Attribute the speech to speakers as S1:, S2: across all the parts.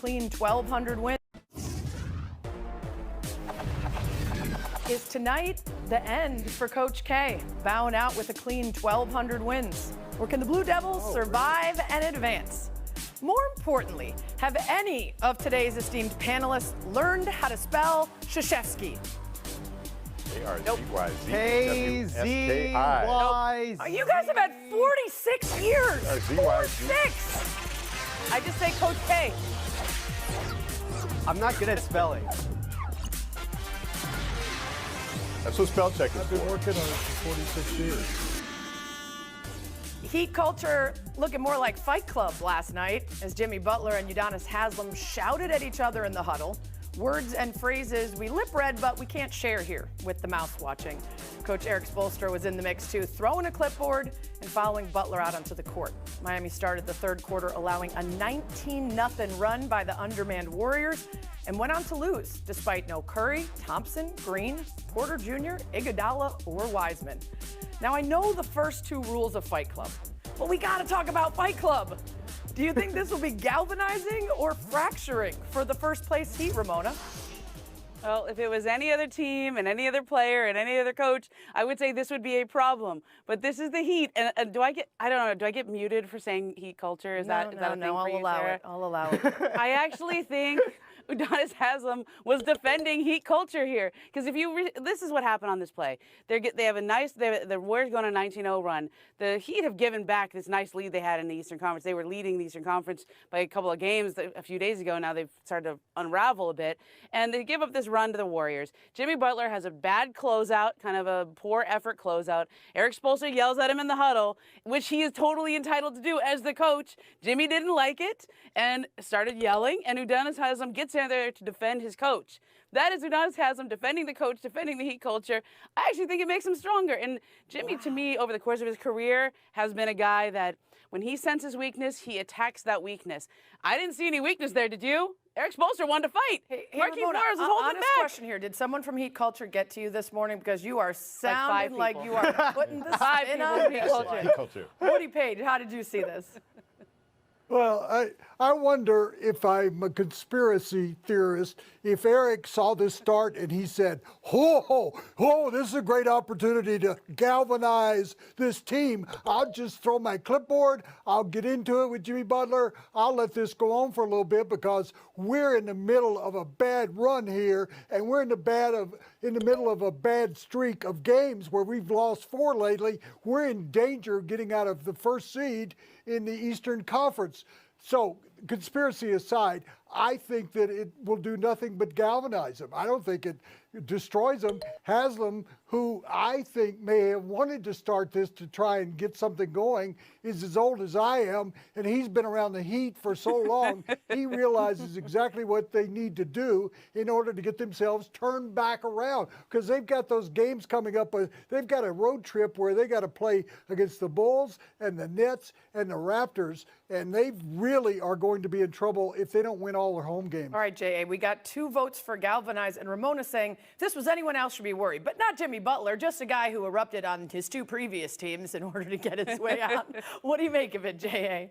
S1: clean 1,200 wins. Is tonight the end for Coach K, bowing out with a clean 1,200 wins? Or can the Blue Devils survive and advance? More importantly, have any of today's esteemed panelists learned how to spell Krzyzewski?
S2: A-R-Z-Y-Z.
S3: K-Z-Y-Z.
S1: Oh, you guys have had 46 years. 46. I just say Coach K.
S3: I'm not good at spelling.
S2: That's what spell check is
S4: I've been
S2: for.
S4: working on it for 46 years.
S1: Heat culture looking more like Fight Club last night as Jimmy Butler and Udonis Haslem shouted at each other in the huddle. Words and phrases we lip read, but we can't share here with the mouse watching. Coach Eric Spoelstra was in the mix too, throwing a clipboard and following Butler out onto the court. Miami started the third quarter allowing a 19-0 run by the undermanned Warriors and went on to lose despite no Curry, Thompson, Green, Porter Jr., Iguodala, or Wiseman. Now, I know the first two rules of Fight Club, but we got to talk about Fight Club. Do you think this will be galvanizing or fracturing for the first place Heat, Ramona?
S5: Well, if it was any other team and any other player and any other coach, I would say this would be a problem. But this is the Heat. And I don't know, do I get muted for saying Heat culture? Is that a thing for you, Sarah?
S1: I'll allow it.
S5: I actually think Udonis Haslem was defending Heat culture here. Because if this is what happened on this play. The Warriors going on a 19-0 run. The Heat have given back this nice lead they had in the Eastern Conference. They were leading the Eastern Conference by a couple of games a few days ago. Now they've started to unravel a bit. And they give up this run to the Warriors. Jimmy Butler has a bad closeout, kind of a poor effort closeout. Eric Spoelstra yells at him in the huddle, which he is totally entitled to do as the coach. Jimmy didn't like it and started yelling, and Udonis Haslem gets in there to defend his coach. That is Udonis Haslem defending the coach, defending the Heat culture. I actually think it makes him stronger. And Jimmy, to me, over the course of his career, has been a guy that when he senses weakness, he attacks that weakness. I didn't see any weakness there, did you? Eric Spoelstra wanted to fight.
S1: Hey,
S5: Marquise
S1: Ramona,
S5: Morris was holding
S1: honest
S5: back.
S1: question here. Did someone from Heat Culture get to you this morning? Because you are sounding like
S5: people.
S1: you are putting the
S5: Five
S1: spin
S5: people
S1: on
S5: from
S1: me.
S5: Heat culture.
S2: Heat culture.
S1: Woody Page, how did you see this?
S4: Well, I wonder if I'm a conspiracy theorist, if Eric saw this start and he said, this is a great opportunity to galvanize this team. I'll just throw my clipboard. I'll get into it with Jimmy Butler. I'll let this go on for a little bit because we're in the middle of a bad run here, and we're in the middle of a bad streak of games where we've lost 4 lately. We're in danger of getting out of the first seed in the Eastern Conference. So, conspiracy aside, I think that it will do nothing but galvanize them. I don't think it destroys them. Haslem, who I think may have wanted to start this to try and get something going, is as old as I am, and he's been around the Heat for so long, he realizes exactly what they need to do in order to get themselves turned back around. Because they've got those games coming up. They've got a road trip where they got to play against the Bulls and the Nets and the Raptors, and they really are going to be in trouble if they don't win all their home games.
S1: All right, J.A., we got 2 votes for galvanize, and Ramona saying if this was anyone else should be worried, but not Jimmy Butler, just a guy who erupted on his 2 previous teams in order to get his way out. What do you make of it, J.A.?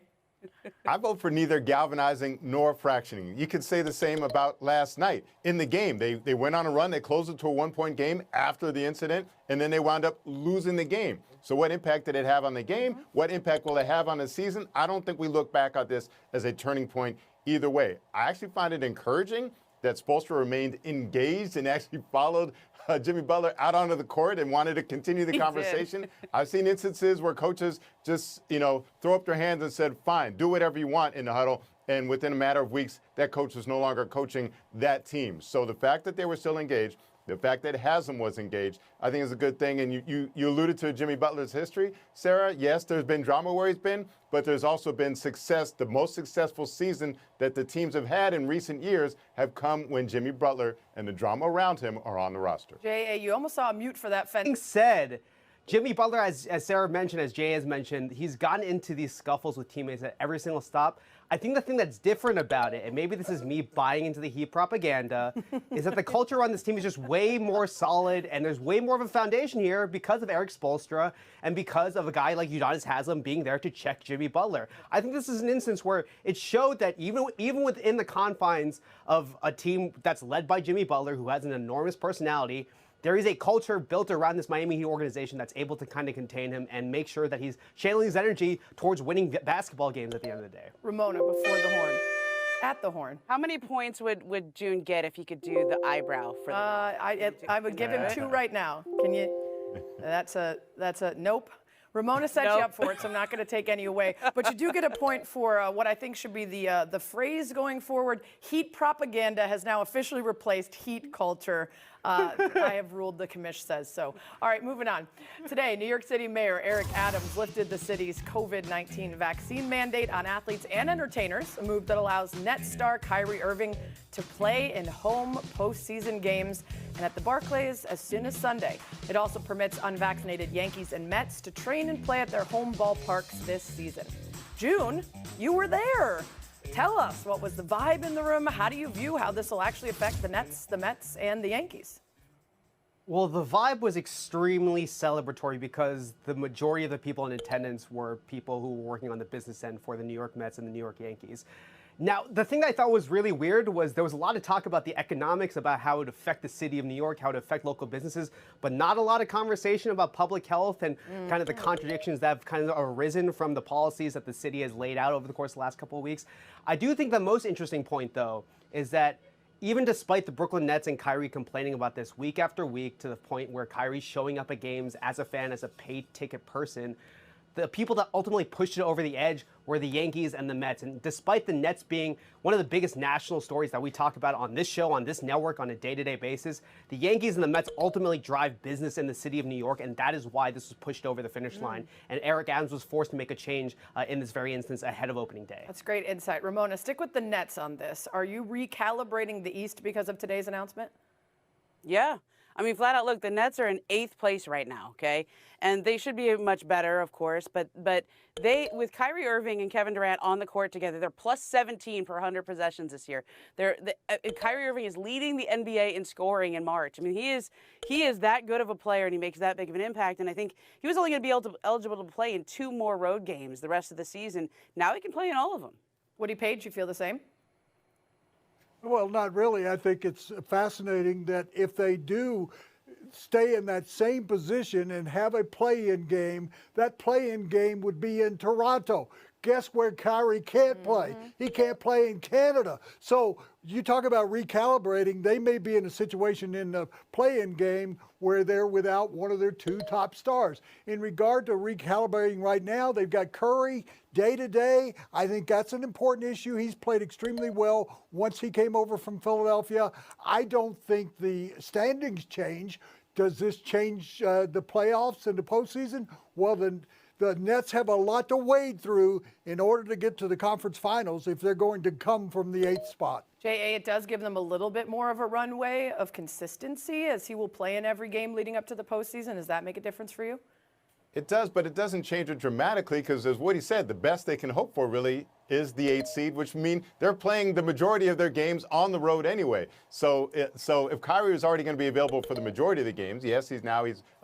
S2: I vote for neither galvanizing nor fractioning. You could say the same about last night. In the game, they went on a run. They closed it to a 1-point game after the incident, and then they wound up losing the game. So what impact did it have on the game? What impact will it have on the season? I don't think we look back at this as a turning point either way. I actually find it encouraging that Spoelstra remained engaged and actually followed Jimmy Butler out onto the court and wanted to continue the conversation. I've seen instances where coaches just, throw up their hands and said, fine, do whatever you want in the huddle. And within a matter of weeks, that coach was no longer coaching that team. So the fact that they were still engaged, the fact that Haslem was engaged, I think is a good thing. And you alluded to Jimmy Butler's history. Sarah, yes, there's been drama where he's been, but there's also been success. The most successful season that the teams have had in recent years have come when Jimmy Butler and the drama around him are on the roster.
S1: J.A., you almost saw a mute for that fence.
S3: Being said, Jimmy Butler, as Sarah mentioned, as Jay has mentioned, he's gotten into these scuffles with teammates at every single stop. I think the thing that's different about it, and maybe this is me buying into the Heat propaganda, is that the culture on this team is just way more solid, and there's way more of a foundation here because of Eric Spoelstra and because of a guy like Udonis Haslem being there to check Jimmy Butler. I think this is an instance where it showed that even within the confines of a team that's led by Jimmy Butler, who has an enormous personality, there is a culture built around this Miami Heat organization that's able to kind of contain him and make sure that he's channeling his energy towards winning basketball games at the end of the day.
S1: Ramona, before the horn. At the horn.
S5: How many points would June get if he could do the eyebrow for the
S1: I would give him 2 right now. Can you? That's a nope. Ramona set you up for it, so I'm not going to take any away. But you do get a point for what I think should be the phrase going forward. Heat propaganda has now officially replaced heat culture. I have ruled, the commish says so. All right, moving on. Today, New York City Mayor Eric Adams lifted the city's COVID-19 vaccine mandate on athletes and entertainers, a move that allows Nets star Kyrie Irving to play in home postseason games and at the Barclays as soon as Sunday. It also permits unvaccinated Yankees and Mets to train and play at their home ballparks this season. June, you were there. Tell us, what was the vibe in the room? How do you view how this will actually affect the Nets, the Mets, and the Yankees?
S3: Well, the vibe was extremely celebratory because the majority of the people in attendance were people who were working on the business end for the New York Mets and the New York Yankees. Now, the thing I thought was really weird was there was a lot of talk about the economics, about how it would affect the city of New York, how it would affect local businesses, but not a lot of conversation about public health and kind of the contradictions that have kind of arisen from the policies that the city has laid out over the course of the last couple of weeks. I do think the most interesting point, though, is that even despite the Brooklyn Nets and Kyrie complaining about this week after week, to the point where Kyrie's showing up at games as a fan, as a paid ticket person, the people that ultimately pushed it over the edge were the Yankees and the Mets. And despite the Nets being one of the biggest national stories that we talk about on this show, on this network, on a day-to-day basis, the Yankees and the Mets ultimately drive business in the city of New York, and that is why this was pushed over the finish line. And Eric Adams was forced to make a change in this very instance ahead of opening day.
S1: That's great insight. Ramona, stick with the Nets on this. Are you recalibrating the East because of today's announcement?
S5: Yeah. I mean, flat out, look, the Nets are in 8th place right now, okay? And they should be much better, of course, but they, with Kyrie Irving and Kevin Durant on the court together, they're plus 17 per 100 possessions this year. Kyrie Irving is leading the NBA in scoring in March. I mean, he is that good of a player, and he makes that big of an impact. And I think he was only going to be eligible to play in 2 more road games the rest of the season. Now he can play in all of them.
S1: Woody Page, you feel the same?
S4: Well, not really. I think it's fascinating that if they do stay in that same position and have a play-in game, that play-in game would be in Toronto. Guess where Kyrie can't play? He can't play in Canada. So you talk about recalibrating. They may be in a situation in the play-in game where they're without one of their 2 top stars. In regard to recalibrating right now, they've got Curry day-to-day. I think that's an important issue. He's played extremely well once he came over from Philadelphia. I don't think the standings change. Does this change the playoffs and the postseason? Well, then the Nets have a lot to wade through in order to get to the conference finals if they're going to come from the 8th spot.
S1: J.A., it does give them a little bit more of a runway of consistency as he will play in every game leading up to the postseason. Does that make a difference for you?
S2: It does, but it doesn't change it dramatically because, as Woody said, the best they can hope for really is the 8th seed, which means they're playing the majority of their games on the road anyway. So if Kyrie is already going to be available for the majority of the games, yes, he's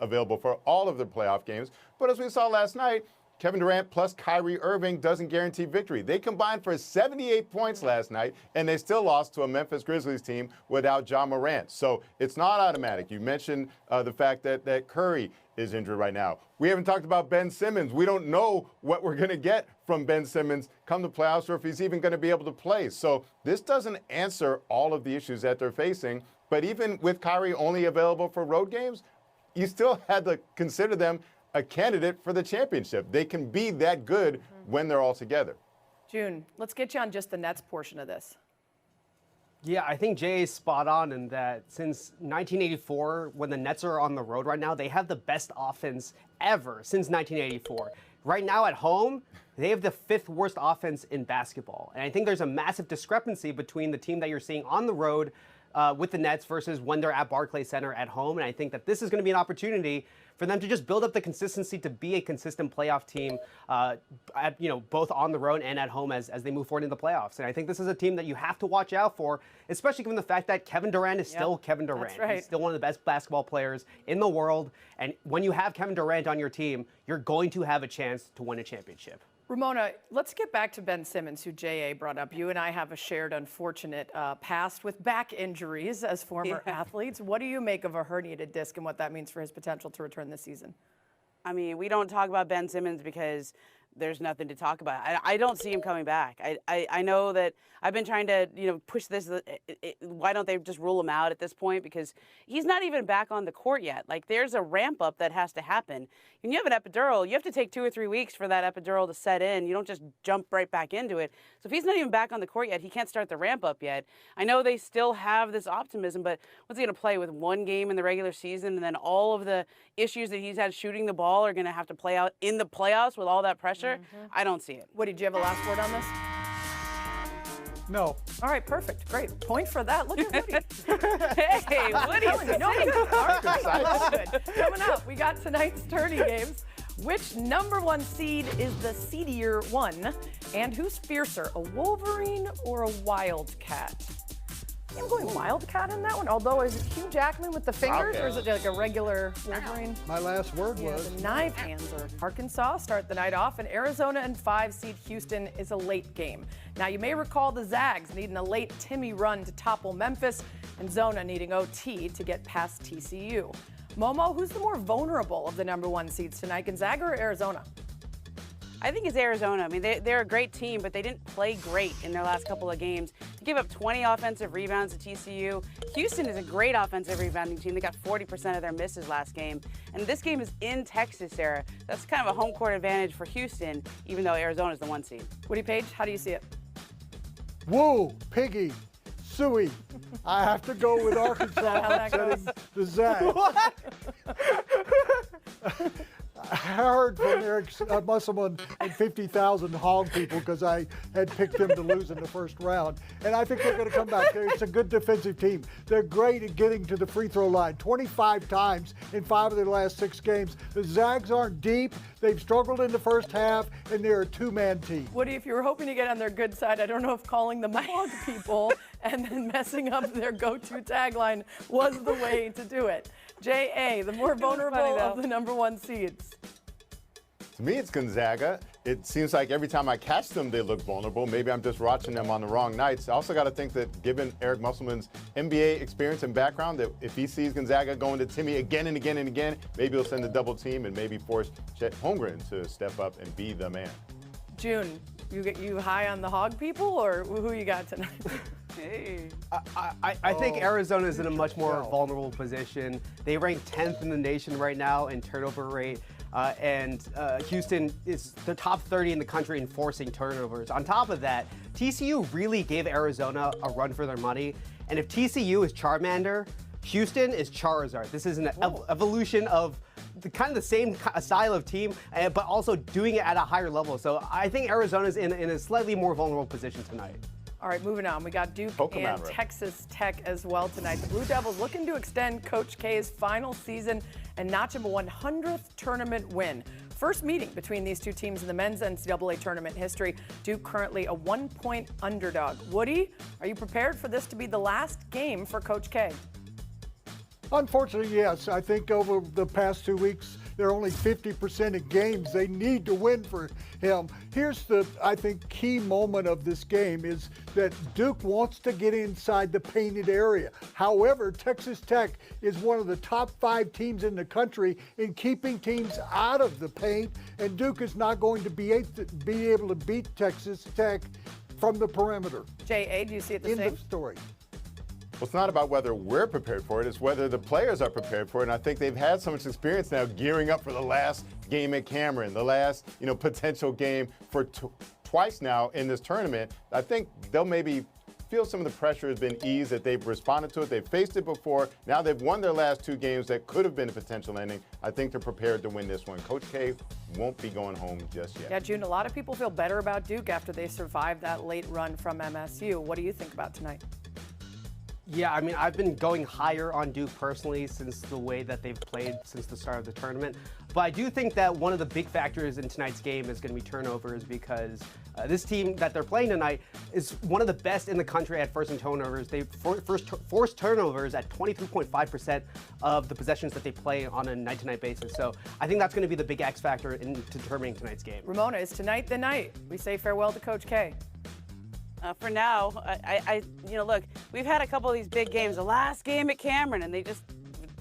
S2: available for all of the playoff games. But as we saw last night, Kevin Durant plus Kyrie Irving doesn't guarantee victory. They combined for 78 points last night, and they still lost to a Memphis Grizzlies team without Ja Morant. So it's not automatic. You mentioned the fact that Curry is injured right now. We haven't talked about Ben Simmons. We don't know what we're going to get from Ben Simmons come the playoffs or if he's even going to be able to play. So this doesn't answer all of the issues that they're facing. But even with Kyrie only available for road games, you still had to consider them a candidate for the championship. They can be that good when they're all together.
S1: June, let's get you on just the Nets portion of this.
S3: Yeah, I think Jay is spot on in that since 1984, when the Nets are on the road right now, they have the best offense ever since 1984. Right now at home, they have the 5th worst offense in basketball. And I think there's a massive discrepancy between the team that you're seeing on the road with the Nets versus when they're at Barclays Center at home. And I think that this is going to be an opportunity for them to just build up the consistency to be a consistent playoff team, both on the road and at home as they move forward in the playoffs. And I think this is a team that you have to watch out for, especially given the fact that Kevin Durant is still Kevin Durant.
S1: That's right.
S3: He's still one of the best basketball players in the world. And when you have Kevin Durant on your team, you're going to have a chance to win a championship.
S1: Ramona, let's get back to Ben Simmons, who J.A. brought up. You and I have a shared unfortunate past with back injuries as former athletes. What do you make of a herniated disc and what that means for his potential to return this season?
S5: I mean, we don't talk about Ben Simmons because there's nothing to talk about. I don't see him coming back. I know that I've been trying to, push this. Why don't they just rule him out at this point? Because he's not even back on the court yet. Like, there's a ramp up that has to happen. When you have an epidural, you have to take 2 or 3 weeks for that epidural to set in. You don't just jump right back into it. So if he's not even back on the court yet, he can't start the ramp up yet. I know they still have this optimism, but what's he going to play with 1 game in the regular season, and then all of the issues that he's had shooting the ball are going to have to play out in the playoffs with all that pressure? I don't see it.
S1: Woody, do you have a last word on this?
S4: No.
S1: All right, perfect. Great. Point for that. Look at Woody.
S5: Hey, Woody's
S1: No, good. Coming up, we got tonight's tourney games. Which number 1 seed is the seedier one? And who's fiercer, a Wolverine or a Wildcat? I'm going Wildcat in that one. Although, is it Hugh Jackman with the fingers, or is it like a regular Wolverine?
S4: My last word was.
S1: The knife hands are. Arkansas start the night off, and Arizona and 5 seed Houston is a late game. Now, you may recall the Zags needing a late Timmy run to topple Memphis, and Zona needing OT to get past TCU. Momo, who's the more vulnerable of the number 1 seeds tonight, Gonzaga or Arizona?
S5: I think it's Arizona. I mean, they're a great team, but they didn't play great in their last couple of games. To give up 20 offensive rebounds to TCU. Houston is a great offensive rebounding team. They got 40% of their misses last game. And this game is in Texas, Sarah. That's kind of a home court advantage for Houston, even though Arizona is the 1 seed.
S1: Woody Page, how do you see it?
S4: Woo, Piggy, Suey. I have to go with Arkansas
S1: How that goes?
S4: upsetting the Zags. I heard from Eric Musselman and 50,000 hog people because I had picked them to lose in the first round. And I think they're going to come back. It's a good defensive team. They're great at getting to the free throw line 25 times in 5 of their last 6 games. The Zags aren't deep. They've struggled in the first half, and they're a 2-man team.
S1: Woody, if you were hoping to get on their good side, I don't know if calling them hog people and then messing up their go-to tagline was the way to do it. J.A., the more vulnerable of the number 1 seeds.
S2: To me, it's Gonzaga. It seems like every time I catch them, they look vulnerable. Maybe I'm just watching them on the wrong nights. I also got to think that given Eric Musselman's NBA experience and background, that if he sees Gonzaga going to Timmy again and again and again, maybe he'll send a double team and maybe force Chet Holmgren to step up and be the man.
S1: June, you high on the hog people, or who you got tonight?
S5: Hey.
S3: I think Arizona is in a much more vulnerable position. They rank 10th in the nation right now in turnover rate. And Houston is the top 30 in the country in forcing turnovers. On top of that, TCU really gave Arizona a run for their money. And if TCU is Charmander, Houston is Charizard. This is an evolution of kind of the same style of team, but also doing it at a higher level. So I think Arizona's in a slightly more vulnerable position tonight.
S1: All right, moving on. We got Duke and Texas Tech as well tonight. The Blue Devils looking to extend Coach K's final season and notch him a 100th tournament win. First meeting between these two teams in the men's NCAA tournament history. Duke currently a 1-point underdog. Woody, are you prepared for this to be the last game for Coach K?
S4: Unfortunately, yes. I think over the past 2 weeks, they're only 50% of games they need to win for him. Here's the, I think, key moment of this game is that Duke wants to get inside the painted area. However, Texas Tech is one of the top 5 teams in the country in keeping teams out of the paint, and Duke is not going to be able to beat Texas Tech from the perimeter.
S1: J.A., do you see it the same?
S4: End of story.
S2: Well, it's not about whether we're prepared for it, it's whether the players are prepared for it. And I think they've had so much experience now gearing up for the last game at Cameron, the last, potential game for twice now in this tournament. I think they'll maybe feel some of the pressure has been eased, that they've responded to it. They've faced it before. Now they've won their last 2 games that could have been a potential ending. I think they're prepared to win this one. Coach K won't be going home just yet.
S1: Yeah, June, a lot of people feel better about Duke after they survived that late run from MSU. What do you think about tonight?
S3: Yeah, I mean, I've been going higher on Duke personally since the way that they've played since the start of the tournament. But I do think that one of the big factors in tonight's game is going to be turnovers because this team that they're playing tonight is one of the best in the country at forcing turnovers. They forced turnovers at 23.5% of the possessions that they play on a night-to-night basis. So I think that's going to be the big X factor in determining tonight's game.
S1: Ramona, is tonight the night we say farewell to Coach K?
S5: For now, look, we've had a couple of these big games. The last game at Cameron, and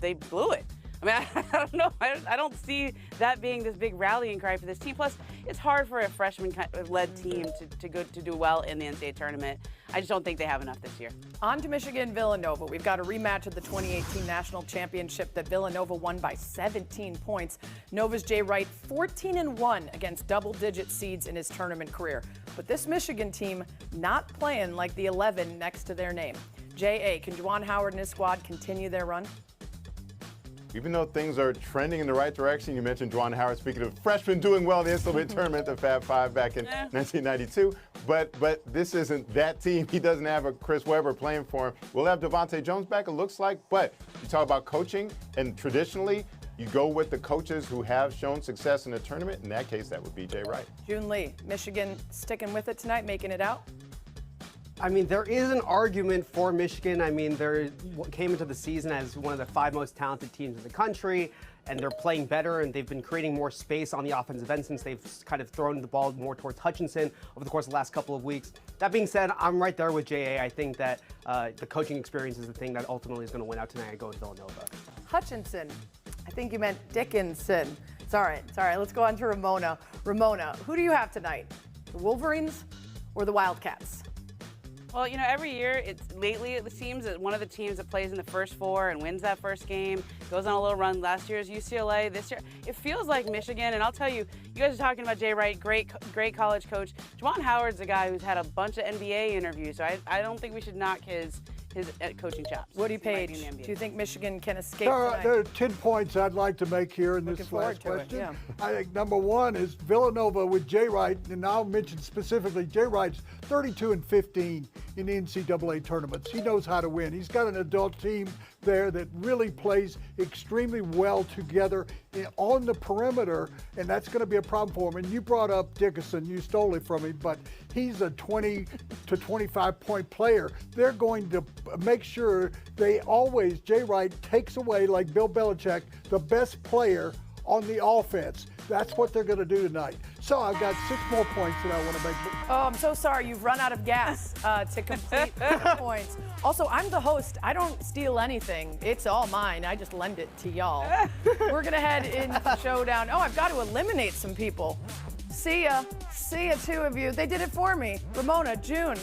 S5: they blew it. I mean, I don't know. I don't see that being this big rallying cry for this team. Plus, it's hard for a freshman-led team to do well in the NCAA tournament. I just don't think they have enough this year.
S1: On to Michigan-Villanova. We've got a rematch of the 2018 National Championship that Villanova won by 17 points. Nova's Jay Wright 14-1 against double-digit seeds in his tournament career. But this Michigan team not playing like the 11 next to their name. J.A., can Juwan Howard and his squad continue their run?
S2: Even though things are trending in the right direction, you mentioned Juwan Howard, speaking of freshmen doing well in the NCAA tournament, the Fab Five back in 1992. But this isn't that team. He doesn't have a Chris Webber playing for him. We'll have Devontae Jones back, it looks like. But you talk about coaching, and traditionally, you go with the coaches who have shown success in the tournament. In that case, that would be Jay Wright.
S1: June Lee, Michigan sticking with it tonight, making it out?
S3: I mean, there is an argument for Michigan. I mean, they came into the season as one of the 5 most talented teams in the country, and they're playing better, and they've been creating more space on the offensive end since they've kind of thrown the ball more towards Hutchinson over the course of the last couple of weeks. That being said, I'm right there with J.A. I think that the coaching experience is the thing that ultimately is going to win out tonight and go with Villanova.
S1: Hutchinson. I think you meant Dickinson. It's all right. Let's go on to Ramona. Ramona, who do you have tonight? The Wolverines or the Wildcats?
S5: Well, every year, lately it seems that one of the teams that plays in the first 4 and wins that first game goes on a little run. Last year's UCLA. This year, it feels like Michigan. And I'll tell you, you guys are talking about Jay Wright, great college coach. Juwan Howard's a guy who's had a bunch of NBA interviews, so I don't think we should knock his coaching chops.
S1: Woody Page, do you think Michigan can escape
S4: There are 10 points I'd like to make here in this last question. I think number one is Villanova with Jay Wright, and I'll mention specifically Jay Wright's 32-15 in the NCAA tournaments. He knows how to win. He's got an adult team there that really plays extremely well together on the perimeter, and that's going to be a problem for him. And you brought up Dickinson, you stole it from him, but he's a 20 to 25 point player. They're going to make sure Jay Wright takes away, like Bill Belichick, the best player on the offense. That's what they're going to do tonight. So I've got 6 more points that I want to make.
S1: Oh, I'm so sorry. You've run out of gas to complete the points. Also, I'm the host. I don't steal anything. It's all mine. I just lend it to y'all. We're going to head into showdown. Oh, I've got to eliminate some people. See ya. See ya, 2 of you. They did it for me. Ramona, June,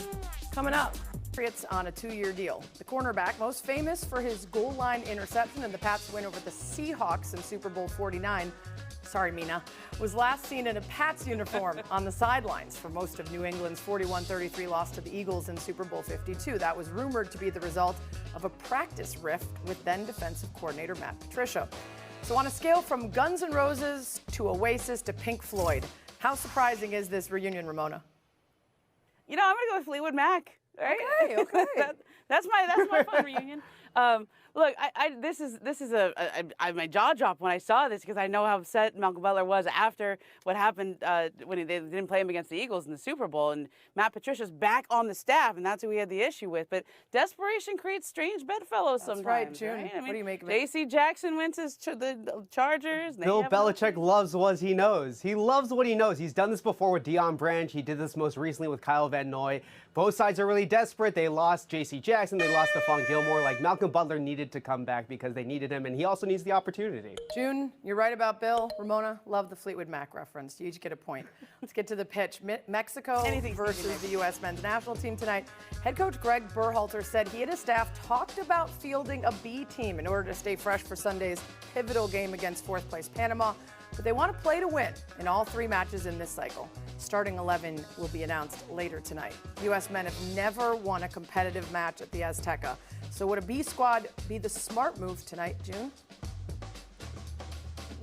S1: coming up. Patriots on a 2-year deal. The cornerback, most famous for his goal line interception and the Pats' win over the Seahawks in Super Bowl 49, sorry Mina, was last seen in a Pats uniform on the sidelines for most of New England's 41-33 loss to the Eagles in Super Bowl 52. That was rumored to be the result of a practice rift with then defensive coordinator Matt Patricia. So on a scale from Guns N' Roses to Oasis to Pink Floyd, how surprising is this reunion, Ramona?
S5: I'm going to go with Fleetwood Mac. Right?
S1: Okay.
S5: That's my fun reunion. Look, my jaw dropped when I saw this because I know how upset Malcolm Butler was after what happened when they didn't play him against the Eagles in the Super Bowl. And Matt Patricia's back on the staff, and that's who we had the issue with. But desperation creates strange bedfellows sometimes.
S1: Right, June.
S5: Right? I mean,
S1: what do you make of it?
S5: J.C. Jackson went to the Chargers.
S3: Bill Belichick loves what he knows. He loves what he knows. He's done this before with Deion Branch. He did this most recently with Kyle Van Noy. Both sides are really desperate. They lost J.C. Jackson. They lost Stephon Gilmore. Like, Malcolm Butler needed to come back because they needed him, and he also needs the opportunity.
S1: June, you're right about Bill. Ramona, love the Fleetwood Mac reference. You each get a point. Let's get to the pitch. Mexico versus the U.S. men's national team tonight. Head coach Greg Berhalter said he and his staff talked about fielding a B team in order to stay fresh for Sunday's pivotal game against fourth-place Panama. But they want to play to win in all 3 matches in this cycle. Starting 11 will be announced later tonight. U.S. men have never won a competitive match at the Azteca. So would a B squad be the smart move tonight, June?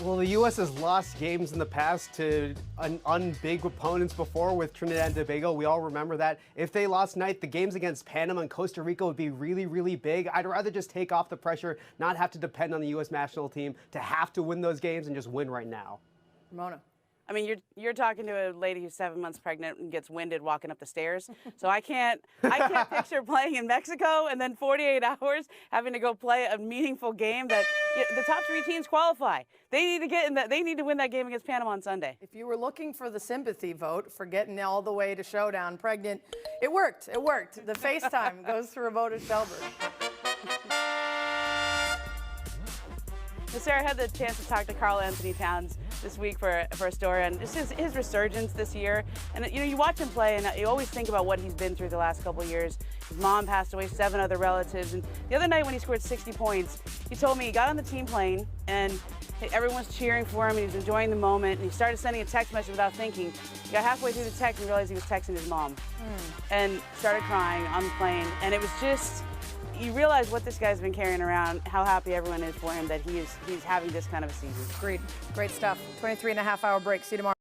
S3: Well, the U.S. has lost games in the past to unbig opponents before with Trinidad and Tobago. We all remember that. If they lost tonight, the games against Panama and Costa Rica would be really, really big. I'd rather just take off the pressure, not have to depend on the U.S. national team to have to win those games and just win right now.
S1: Ramona.
S5: I mean, you're talking to a lady who's 7 months pregnant and gets winded walking up the stairs. So I can't picture playing in Mexico and then 48 hours having to go play a meaningful game that the top 3 teams qualify. They need to get in that. They need to win that game against Panama on Sunday.
S1: If you were looking for the sympathy vote for getting all the way to showdown pregnant, it worked. It worked. The FaceTime goes through a vote of Shelburne.
S5: Sarah had the chance to talk to Karl Anthony Towns this week for a story on just his resurgence this year. And you watch him play, and you always think about what he's been through the last couple of years. His mom passed away, 7 other relatives. And the other night when he scored 60 points, he told me he got on the team plane and everyone's cheering for him and he was enjoying the moment. And he started sending a text message without thinking. He got halfway through the text and realized he was texting his mom and started crying on the plane. And it was just, you realize what this guy's been carrying around, how happy everyone is for him that he's having this kind of a season.
S1: Agreed. Great stuff. 23 and a half hour break. See you tomorrow.